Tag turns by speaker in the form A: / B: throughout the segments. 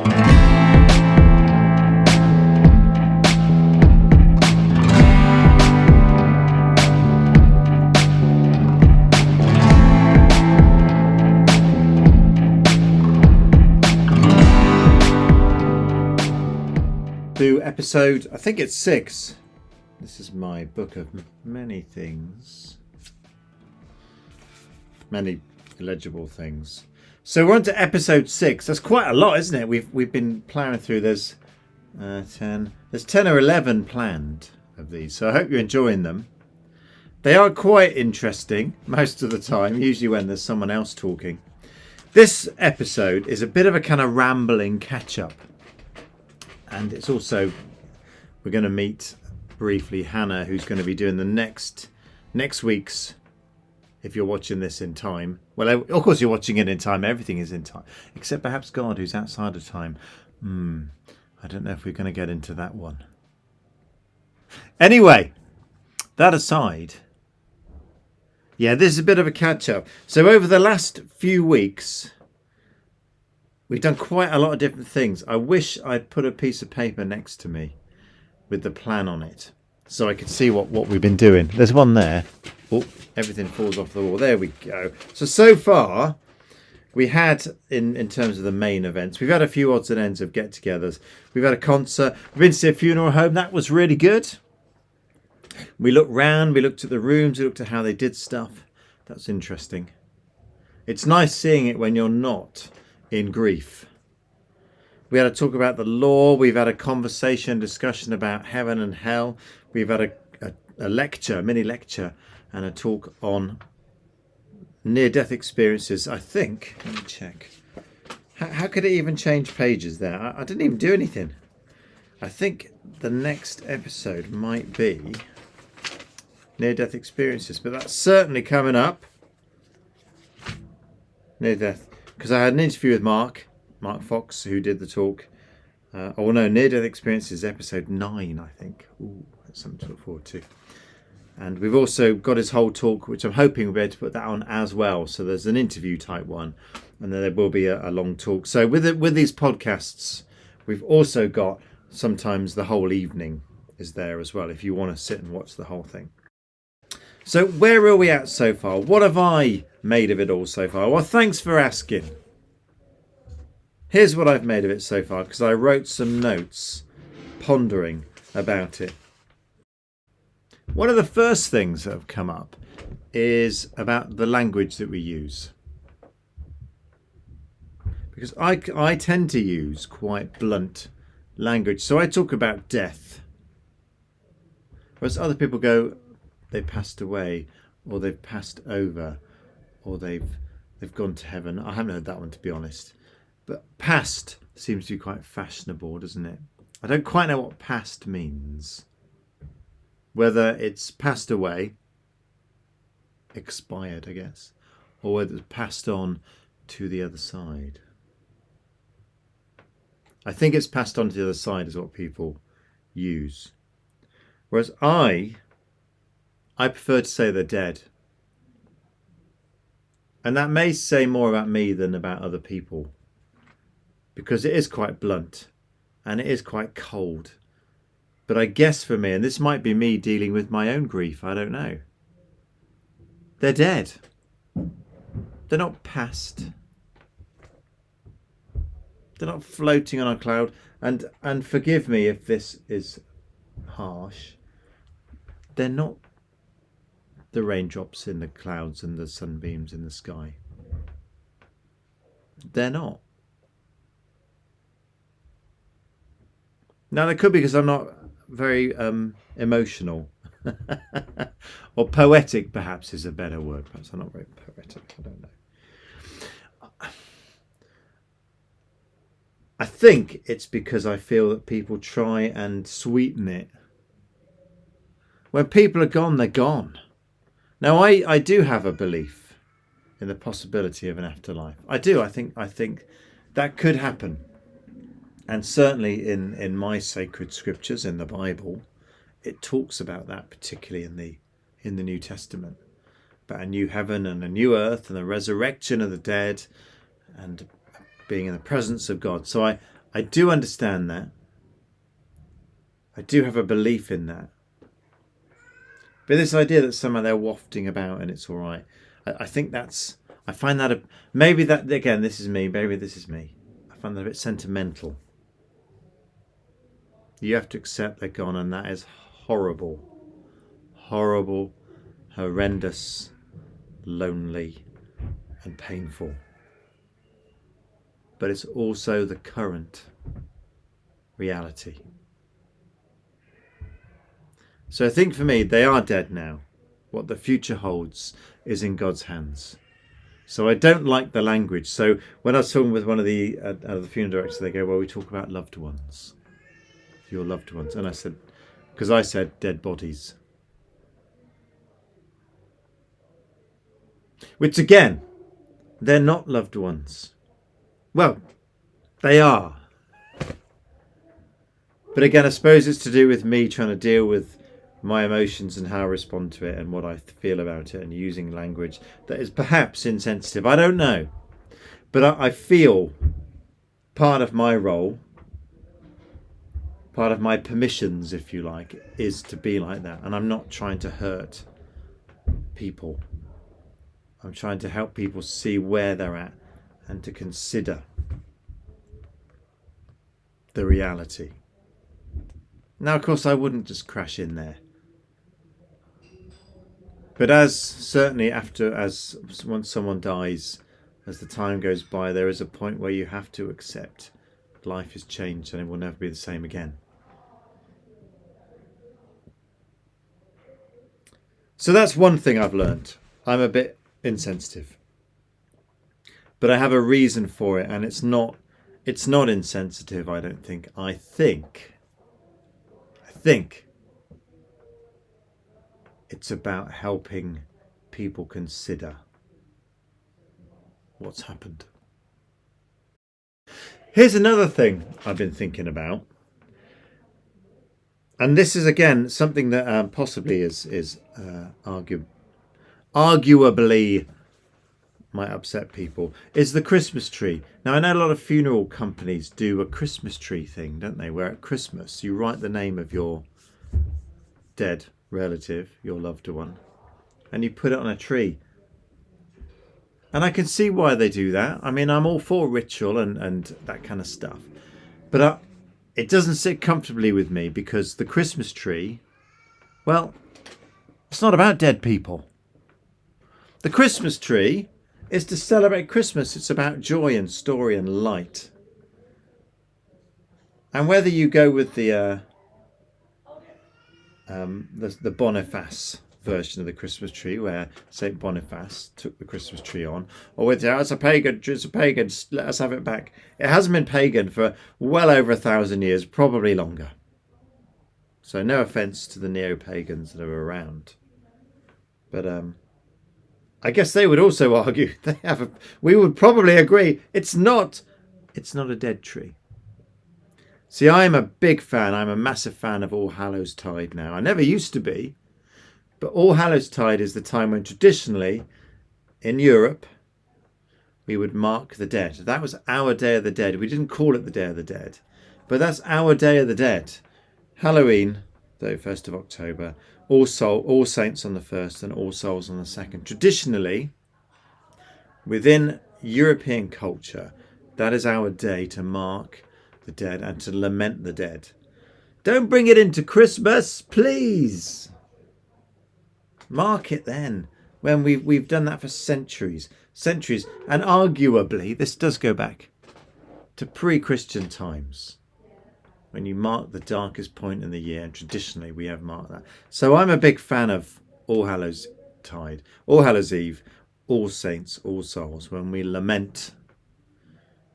A: To episode, I think it's 6. This is my book of many things, many illegible things. So we're on to episode 6. That's quite a lot, isn't it? We've been plowing through. There's 10. There's 10 or 11 planned of these. So I hope you're enjoying them. They are quite interesting most of the time. Usually when there's someone else talking. This episode is a bit of a kind of rambling catch up. And it's also, we're going to meet briefly Hannah, who's going to be doing the next week's, if you're watching this in time. Well, of course you're watching it in time. Everything is in time. Except perhaps God, who's outside of time. I don't know if we're going to get into that one. Anyway, that aside. Yeah, this is a bit of a catch-up. So over the last few weeks, we've done quite a lot of different things. I wish I'd put a piece of paper next to me with the plan on it so I could see what we've been doing. There's one there. Oh, everything falls off the wall. There we go. So far, we had, in terms of the main events, we've had a few odds and ends of get-togethers. We've had a concert. We've been to see a funeral home. That was really good. We looked round. We looked at the rooms. We looked at how they did stuff. That's interesting. It's nice seeing it when you're not in grief. We had a talk about the law. We've had a conversation, discussion about heaven and hell. We've had a lecture, a mini lecture, and a talk on near-death experiences. I think, let me check. How could it even change pages there? I didn't even do anything. I think the next episode might be near-death experiences, but that's certainly coming up. Near-death. Because I had an interview with Mark Fox, who did the talk. Near-death experiences, episode 9, I think. Ooh, that's something to look forward to. And we've also got his whole talk, which I'm hoping we'll be able to put that on as well. So there's an interview type one, and then there will be a long talk. So with these podcasts, we've also got sometimes the whole evening is there as well, if you want to sit and watch the whole thing. So where are we at so far? What have I made of it all so far? Well, thanks for asking. Here's what I've made of it so far, because I wrote some notes pondering about it. One of the first things that have come up is about the language that we use. Because I tend to use quite blunt language. So I talk about death. Whereas other people go, they passed away, or they've passed over, or they've gone to heaven. I haven't heard that one, to be honest. But past seems to be quite fashionable, doesn't it? I don't quite know what past means. Whether it's passed away, expired, I guess, or whether it's passed on to the other side. I think it's passed on to the other side is what people use. Whereas I prefer to say they're dead. And that may say more about me than about other people. Because it is quite blunt. And it is quite cold. But I guess for me, and this might be me dealing with my own grief, I don't know. They're dead. They're not past. They're not floating on a cloud. And forgive me if this is harsh. They're not the raindrops in the clouds and the sunbeams in the sky. They're not. Now, they could be because I'm not very emotional. Or poetic, perhaps, is a better word. Perhaps I'm not very poetic. I don't know. I think it's because I feel that people try and sweeten it. When people are gone, they're gone. Now, I do have a belief in the possibility of an afterlife. I do. I think that could happen. And certainly in my sacred scriptures, in the Bible, it talks about that, particularly in the New Testament, about a new heaven and a new earth and the resurrection of the dead and being in the presence of God. So I do understand that. I do have a belief in that. But this idea that somehow they're wafting about and it's all right, I think that's, I find that, maybe that, again, this is me, maybe this is me. I find that a bit sentimental. You have to accept they're gone, and that is horrible. Horrible, horrendous, lonely, and painful. But it's also the current reality. So I think for me, they are dead now. What the future holds is in God's hands. So I don't like the language. So when I was talking with one of the funeral directors, they go, well, we talk about loved ones. Your loved ones. And I said, because I said dead bodies. Which again, they're not loved ones. Well, they are. But again, I suppose it's to do with me trying to deal with my emotions and how I respond to it and what I feel about it, and using language that is perhaps insensitive. I don't know. But I feel part of my role, part of my permissions, if you like, is to be like that. And I'm not trying to hurt people. I'm trying to help people see where they're at and to consider the reality. Now, of course, I wouldn't just crash in there. But certainly once someone dies, as the time goes by, there is a point where you have to accept life has changed and it will never be the same again. So that's one thing I've learned. I'm a bit insensitive. But I have a reason for it, and it's not insensitive, I don't think. I think it's about helping people consider what's happened. Here's another thing I've been thinking about. And this is, again, something that possibly is arguably might upset people, is the Christmas tree. Now, I know a lot of funeral companies do a Christmas tree thing, don't they? Where at Christmas you write the name of your dead relative, your loved one, and you put it on a tree. And I can see why they do that. I mean, I'm all for ritual and that kind of stuff. But it doesn't sit comfortably with me, because the Christmas tree, well, it's not about dead people. The Christmas tree is to celebrate Christmas. It's about joy and story and light. And whether you go with the Boniface version of the Christmas tree, where Saint Boniface took the Christmas tree on, or with it's a pagan, let us have it back. It hasn't been pagan for well over 1,000 years, probably longer. So no offence to the neo-pagans that are around, but I guess they would also argue we would probably agree it's not a dead tree. See, I'm a big fan. I'm a massive fan of All Hallows Tide now. I never used to be, but All Hallows Tide is the time when traditionally in Europe we would mark the dead. That was our Day of the Dead. We didn't call it the Day of the Dead, but that's our Day of the Dead. Halloween, 31st of October, All Saints on the 1st and All Souls on the 2nd. Traditionally, within European culture, that is our day to mark the dead and to lament the dead. Don't bring it into Christmas, please. Mark it then, when we've done that for centuries, and arguably this does go back to pre-Christian times, when you mark the darkest point in the year, and traditionally we have marked that. So I'm a big fan of All Hallows Tide, All Hallows Eve, All Saints, All Souls, when we lament,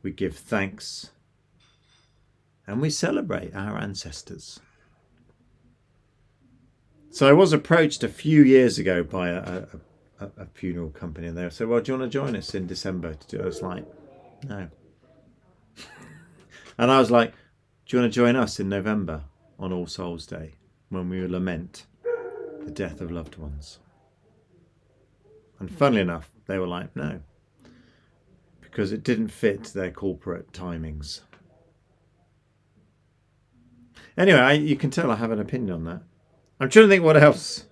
A: we give thanks, and we celebrate our ancestors. So I was approached a few years ago by a funeral company, and they said, well, do you want to join us in December to do it? I was like, no. And I was like, do you want to join us in November on All Souls Day, when we lament the death of loved ones? And funnily enough, they were like, no, because it didn't fit their corporate timings. Anyway, you can tell I have an opinion on that. I'm trying to think what else.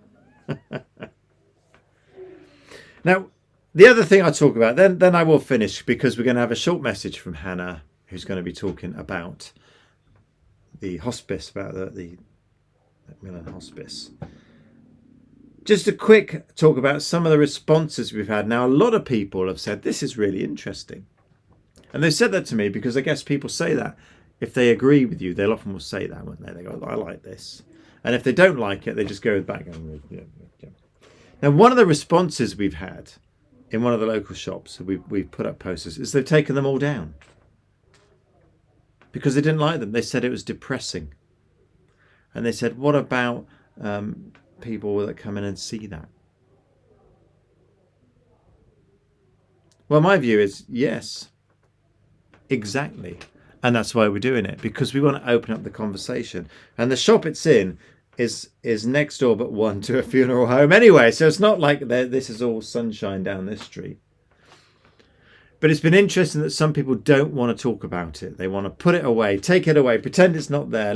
A: Now, the other thing I'll talk about, then I will finish, because we're going to have a short message from Hannah, who's going to be talking about the hospice, about the Macmillan Hospice. Just a quick talk about some of the responses we've had. Now, a lot of people have said, this is really interesting. And they've said that to me because I guess people say that. If they agree with you, they'll often will say that, won't they? They go, I like this. And if they don't like it, they just go back. Now, one of the responses we've had in one of the local shops, we've put up posters, is they've taken them all down. Because they didn't like them. They said it was depressing. And they said, what about people that come in and see that? Well, my view is yes, exactly. And that's why we're doing it, because we want to open up the conversation. And the shop it's in is next door but one to a funeral home anyway. So it's not like this is all sunshine down this street. But it's been interesting that some people don't want to talk about it. They want to put it away, take it away, pretend it's not there.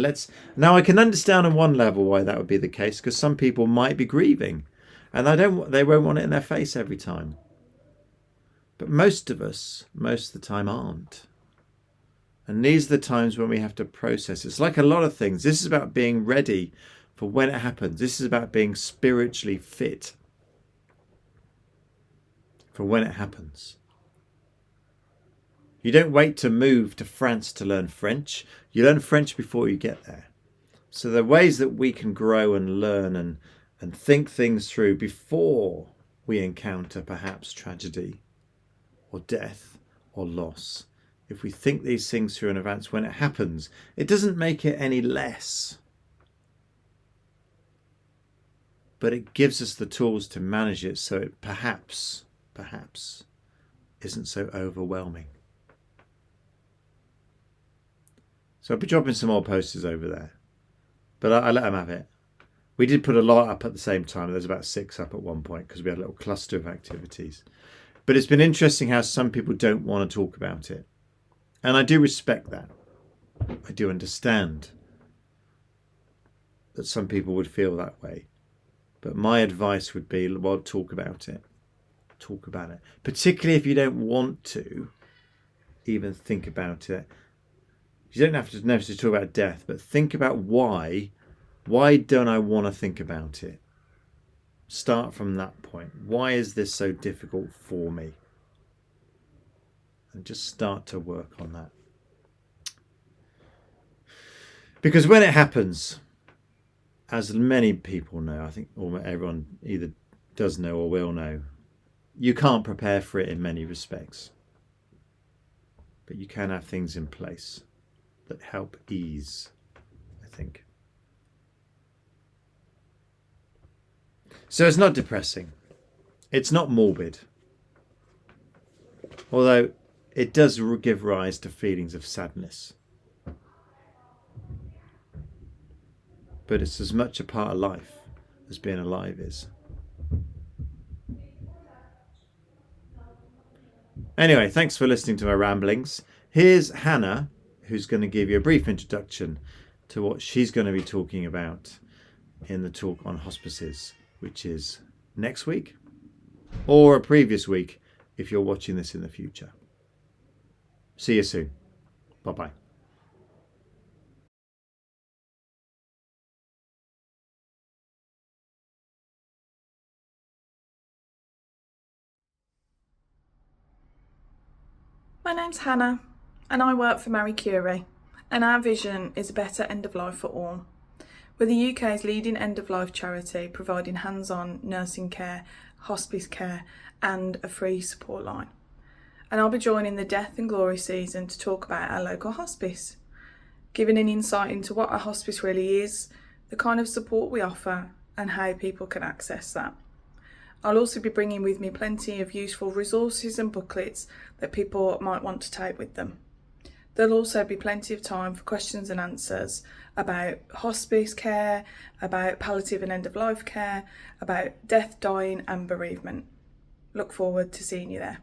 A: Now I can understand on one level why that would be the case, because some people might be grieving and they won't want it in their face every time. But most of us, most of the time, aren't. And these are the times when we have to process. It's like a lot of things. This is about being ready for when it happens. This is about being spiritually fit for when it happens. You don't wait to move to France to learn French. You learn French before you get there. So there are ways that we can grow and learn and think things through before we encounter perhaps tragedy or death or loss. If we think these things through in advance, when it happens, it doesn't make it any less. But it gives us the tools to manage it so it perhaps isn't so overwhelming. So I'll be dropping some more posters over there. But I let them have it. We did put a lot up at the same time. There's about 6 up at one point because we had a little cluster of activities. But it's been interesting how some people don't want to talk about it. And I do respect that. I do understand that some people would feel that way. But my advice would be, well, talk about it. Talk about it. Particularly if you don't want to even think about it. You don't have to necessarily talk about death, but think about why. Why don't I want to think about it? Start from that point. Why is this so difficult for me? And just start to work on that. Because when it happens, as many people know, I think everyone either does know or will know, you can't prepare for it in many respects. But you can have things in place that help ease, I think. So it's not depressing. It's not morbid. Although it does give rise to feelings of sadness. But it's as much a part of life as being alive is. Anyway, thanks for listening to my ramblings. Here's Hannah, who's going to give you a brief introduction to what she's going to be talking about in the talk on hospices, which is next week or a previous week if you're watching this in the future. See you soon. Bye-bye.
B: My name's Hannah and I work for Marie Curie, and our vision is a better end of life for all. We're the UK's leading end of life charity, providing hands-on nursing care, hospice care and a free support line. And I'll be joining the Death and Glory season to talk about our local hospice, giving an insight into what a hospice really is, the kind of support we offer and how people can access that. I'll also be bringing with me plenty of useful resources and booklets that people might want to take with them. There'll also be plenty of time for questions and answers about hospice care, about palliative and end-of-life care, about death, dying and bereavement. Look forward to seeing you there.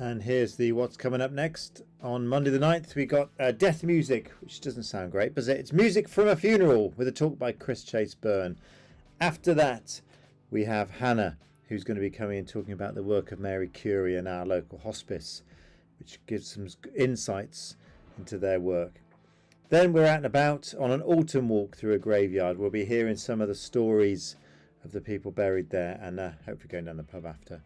A: And here's the what's coming up next. On Monday the 9th, we got Death Music, which doesn't sound great, but it's Music from a Funeral with a talk by Chris Chase Byrne. After that, we have Hannah, who's going to be coming and talking about the work of Mary Curie and our local hospice, which gives some insights into their work. Then we're out and about on an autumn walk through a graveyard. We'll be hearing some of the stories of the people buried there, and hopefully going down the pub after.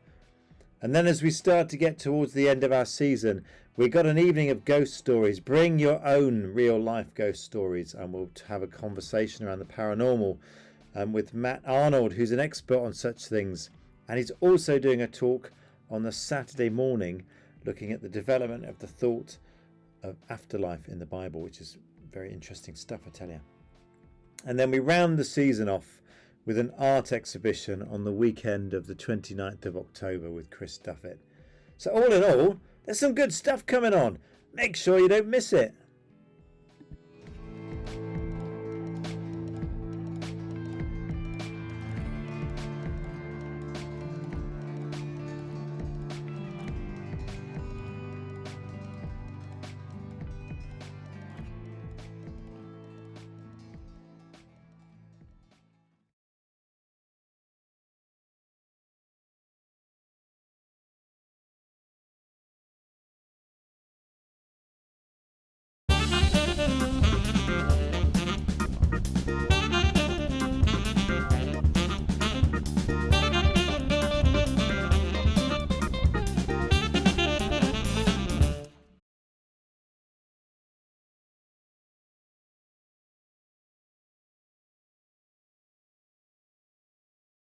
A: And then as we start to get towards the end of our season, we got an evening of ghost stories. Bring your own real life ghost stories, and we'll have a conversation around the paranormal with Matt Arnold, who's an expert on such things. And he's also doing a talk on the Saturday morning looking at the development of the thought of afterlife in the Bible, which is very interesting stuff, I tell you. And then we round the season off with an art exhibition on the weekend of the 29th of October with Chris Duffett. So all in all, there's some good stuff coming on. Make sure you don't miss it.